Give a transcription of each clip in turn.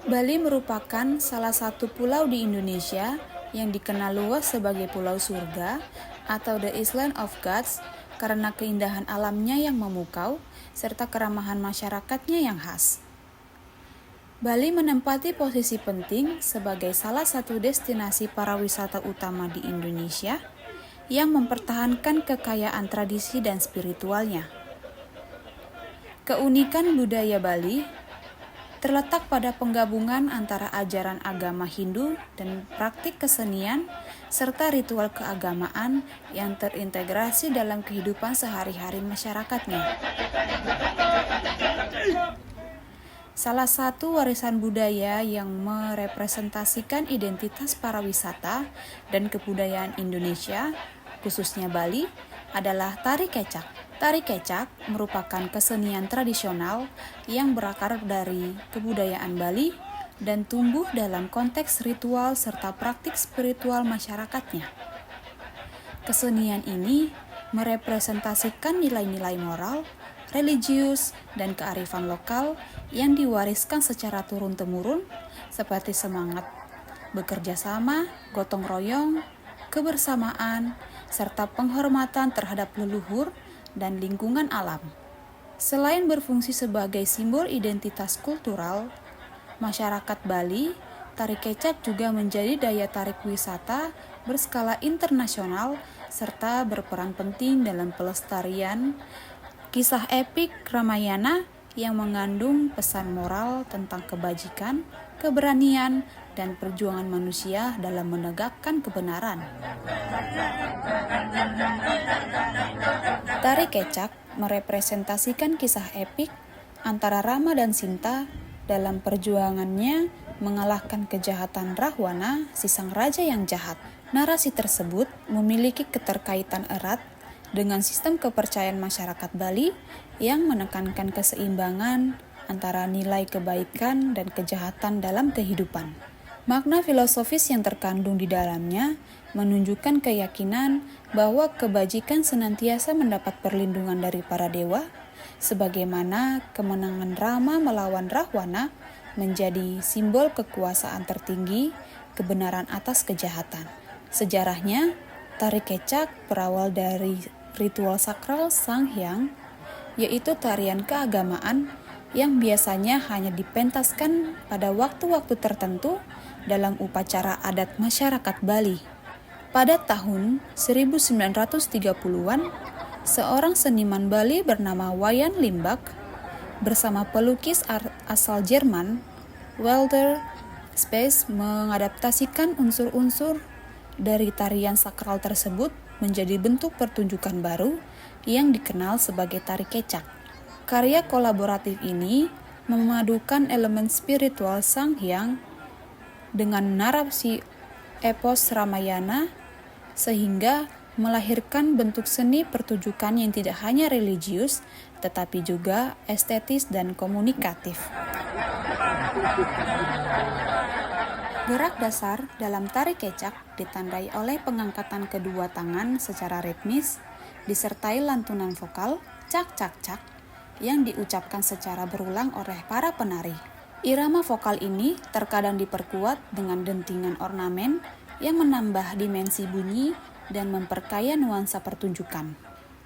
Bali merupakan salah satu pulau di Indonesia yang dikenal luas sebagai Pulau Surga atau The Island of Gods karena keindahan alamnya yang memukau serta keramahan masyarakatnya yang khas. Bali menempati posisi penting sebagai salah satu destinasi pariwisata utama di Indonesia yang mempertahankan kekayaan tradisi dan spiritualnya. Keunikan budaya Bali terletak pada penggabungan antara ajaran agama Hindu dan praktik kesenian serta ritual keagamaan yang terintegrasi dalam kehidupan sehari-hari masyarakatnya. Salah satu warisan budaya yang merepresentasikan identitas pariwisata dan kebudayaan Indonesia, khususnya Bali, adalah tari kecak. Tari kecak merupakan kesenian tradisional yang berakar dari kebudayaan Bali dan tumbuh dalam konteks ritual serta praktik spiritual masyarakatnya. Kesenian ini merepresentasikan nilai-nilai moral, religius, dan kearifan lokal yang diwariskan secara turun-temurun seperti semangat bekerja sama, gotong royong, kebersamaan, serta penghormatan terhadap leluhur dan lingkungan alam. Selain berfungsi sebagai simbol identitas kultural, masyarakat Bali, tari kecak juga menjadi daya tarik wisata berskala internasional serta berperan penting dalam pelestarian kisah epik Ramayana yang mengandung pesan moral tentang kebajikan, keberanian, dan perjuangan manusia dalam menegakkan kebenaran. Tari kecak merepresentasikan kisah epik antara Rama dan Sinta dalam perjuangannya mengalahkan kejahatan Rahwana, si sang raja yang jahat. Narasi tersebut memiliki keterkaitan erat dengan sistem kepercayaan masyarakat Bali yang menekankan keseimbangan antara nilai kebaikan dan kejahatan dalam kehidupan. Makna filosofis yang terkandung di dalamnya menunjukkan keyakinan bahwa kebajikan senantiasa mendapat perlindungan dari para dewa, sebagaimana kemenangan Rama melawan Rahwana menjadi simbol kekuasaan tertinggi, kebenaran atas kejahatan. Sejarahnya, tari kecak berawal dari ritual sakral Sang Hyang, yaitu tarian keagamaan yang biasanya hanya dipentaskan pada waktu-waktu tertentu dalam upacara adat masyarakat Bali. Pada tahun 1930-an, seorang seniman Bali bernama Wayan Limbak bersama pelukis asal Jerman, Walter Spaes, mengadaptasikan unsur-unsur dari tarian sakral tersebut menjadi bentuk pertunjukan baru yang dikenal sebagai tari kecak. Karya kolaboratif ini memadukan elemen spiritual Sang Hyang dengan narasi epos Ramayana sehingga melahirkan bentuk seni pertunjukan yang tidak hanya religius tetapi juga estetis dan komunikatif. Gerak dasar dalam tari kecak ditandai oleh pengangkatan kedua tangan secara ritmis disertai lantunan vokal cak-cak-cak yang diucapkan secara berulang oleh para penari. Irama vokal ini terkadang diperkuat dengan dentingan ornamen yang menambah dimensi bunyi dan memperkaya nuansa pertunjukan.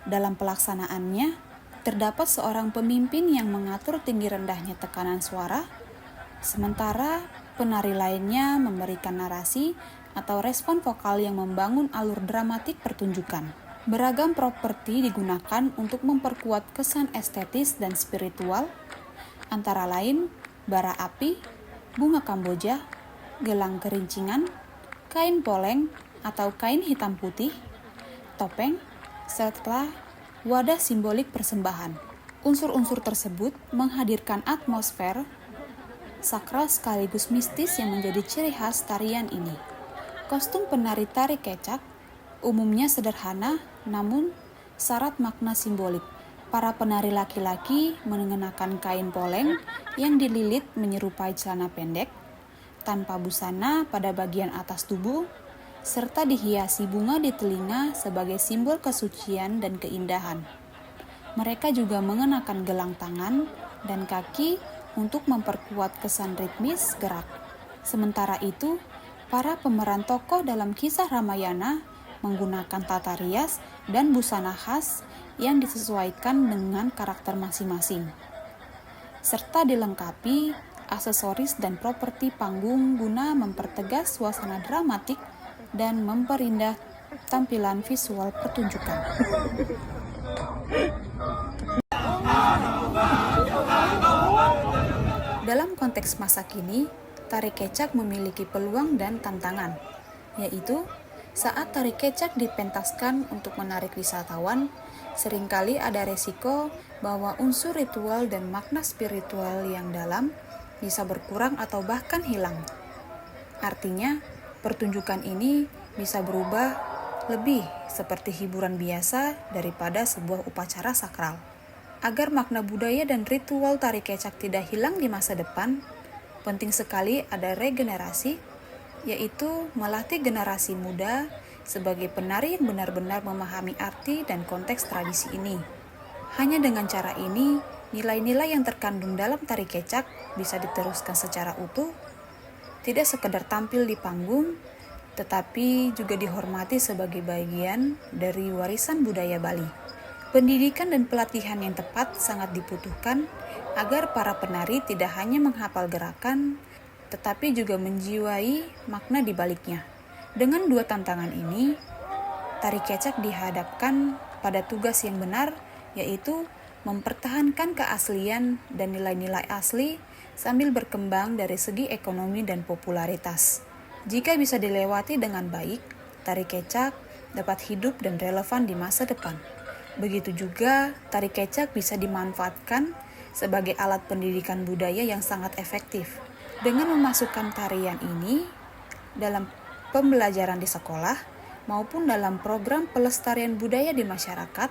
Dalam pelaksanaannya, terdapat seorang pemimpin yang mengatur tinggi rendahnya tekanan suara, sementara penari lainnya memberikan narasi atau respon vokal yang membangun alur dramatik pertunjukan. Beragam properti digunakan untuk memperkuat kesan estetis dan spiritual, antara lain bara api, bunga kamboja, gelang kerincingan, kain poleng atau kain hitam putih, topeng, serta wadah simbolik persembahan. Unsur-unsur tersebut menghadirkan atmosfer sakral sekaligus mistis yang menjadi ciri khas tarian ini. Kostum penari tari kecak umumnya sederhana namun syarat makna simbolik. Para penari laki-laki mengenakan kain poleng yang dililit menyerupai celana pendek, tanpa busana pada bagian atas tubuh, serta dihiasi bunga di telinga sebagai simbol kesucian dan keindahan. Mereka juga mengenakan gelang tangan dan kaki untuk memperkuat kesan ritmis gerak. Sementara itu, para pemeran tokoh dalam kisah Ramayana menggunakan tata rias dan busana khas yang disesuaikan dengan karakter masing-masing, serta dilengkapi aksesoris dan properti panggung guna mempertegas suasana dramatik dan memperindah tampilan visual pertunjukan. Dalam konteks masa kini, tari kecak memiliki peluang dan tantangan, yaitu saat tari kecak dipentaskan untuk menarik wisatawan, seringkali ada resiko bahwa unsur ritual dan makna spiritual yang dalam bisa berkurang atau bahkan hilang. Artinya, pertunjukan ini bisa berubah lebih seperti hiburan biasa daripada sebuah upacara sakral. Agar makna budaya dan ritual tari kecak tidak hilang di masa depan, penting sekali ada regenerasi, yaitu melatih generasi muda sebagai penari yang benar-benar memahami arti dan konteks tradisi ini. Hanya dengan cara ini, nilai-nilai yang terkandung dalam tari kecak bisa diteruskan secara utuh, tidak sekedar tampil di panggung, tetapi juga dihormati sebagai bagian dari warisan budaya Bali. Pendidikan dan pelatihan yang tepat sangat dibutuhkan agar para penari tidak hanya menghafal gerakan, tetapi juga menjiwai makna di baliknya. Dengan dua tantangan ini, tari kecak dihadapkan pada tugas yang benar, yaitu mempertahankan keaslian dan nilai-nilai asli sambil berkembang dari segi ekonomi dan popularitas. Jika bisa dilewati dengan baik, tari kecak dapat hidup dan relevan di masa depan. Begitu juga, tari kecak bisa dimanfaatkan sebagai alat pendidikan budaya yang sangat efektif. Dengan memasukkan tarian ini dalam pembelajaran di sekolah maupun dalam program pelestarian budaya di masyarakat,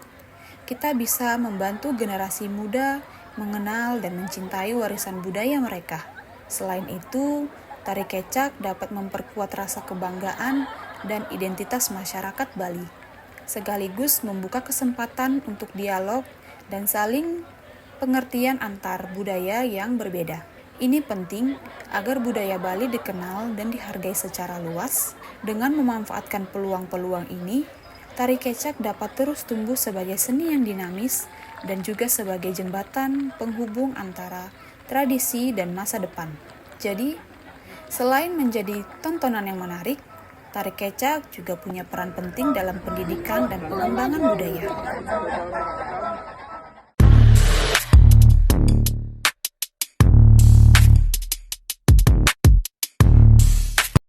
kita bisa membantu generasi muda mengenal dan mencintai warisan budaya mereka. Selain itu, tari kecak dapat memperkuat rasa kebanggaan dan identitas masyarakat Bali, sekaligus membuka kesempatan untuk dialog dan saling pengertian antar budaya yang berbeda. Ini penting agar budaya Bali dikenal dan dihargai secara luas. Dengan memanfaatkan peluang-peluang ini, tari kecak dapat terus tumbuh sebagai seni yang dinamis dan juga sebagai jembatan penghubung antara tradisi dan masa depan. Jadi, selain menjadi tontonan yang menarik, tari kecak juga punya peran penting dalam pendidikan dan pengembangan budaya.